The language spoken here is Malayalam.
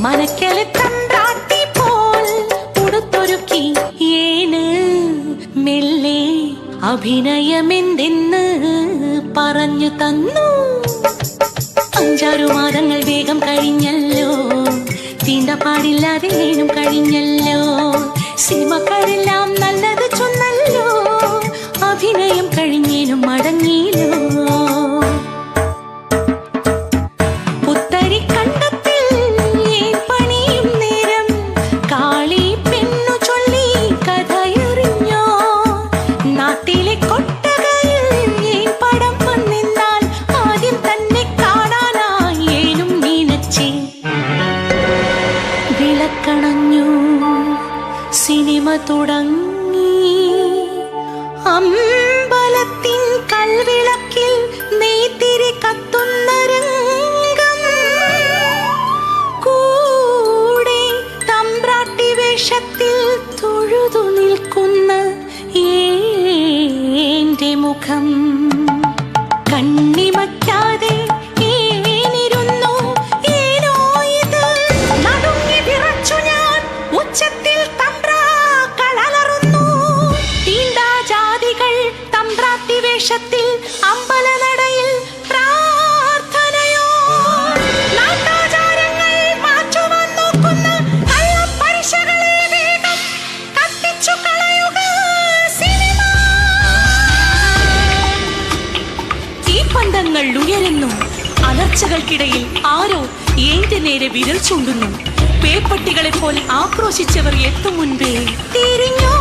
മനക്കലെ തമ്പ്രാട്ടി പോൽ ഉടുത്തൊരുക്കി ഏന് മെല്ലെ അഭിനയമെന്തെന്ന് പറഞ്ഞു തന്നു. 5-6 മാസങ്ങൾ വേഗം കഴിഞ്ഞല്ലോ, തീണ്ടപ്പാടില്ലാതെയും കഴിഞ്ഞല്ലോ. സിനിമക്കാരെല്ലാം നല്ലത് ചൊന്നല്ലോ, അഭിനയം കഴിഞ്ഞേനും മടങ്ങിയില്ലോ. പുത്തരി കണ്ടത്തിൽ ഏൻ പണിയും നേരം കാളി പെണ്ണു ചൊല്ലി കഥയറിഞ്ഞോ. നാട്ടിലെ കൊട്ടകയിൽ ഏൻ പടം വന്നിന്നാൽ ആദ്യം തന്നെ കാണാനായി ഏനും നീനച്ചേ. വിളക്കണഞ്ഞു, സിനിമ തുടങ്ങി. അമ്പലത്തിൻ കൽവിളക്കിൽ നെയ്ത്തിരി കത്തുന്ന രംഗം. കൂടെ തമ്പ്രാട്ടി വേഷത്തിൽ തൊഴുതു നിൽക്കുന്ന ഏന്റെ മുഖം. കണ്ണിമയ്ക്കാതെ ഏനിരുന്നു, ഏനോ ഇത് നടുങ്ങി വിറച്ചു ഞാൻ. ഉച്ചത്തിൽ തമ്പ്രാക്കളലറുന്നു. തീണ്ടാജാതികൾ തമ്പ്രാട്ടി വേഷത്തിൽ അമ്പലനടയിൽ പ്രാർത്ഥനയോ. നാട്ടാചാരങ്ങൾ മാറ്റുവാൻ നോക്കുന്ന കള്ളപ്പരിശകളെ വേഗം കത്തിച്ചു കളയുക സിനിമ. തീപ്പന്തങ്ങൾ ഉയരുന്നു. അലർച്ചകൾക്കിടയിൽ ആരോ ഏന്റെ നേരെ വിരൽ ചൂണ്ടുന്നു. പേപ്പട്ടികളെ പോലെ ആക്രോശിച്ചവർ എത്തും മുൻപേ തിരിഞ്ഞോ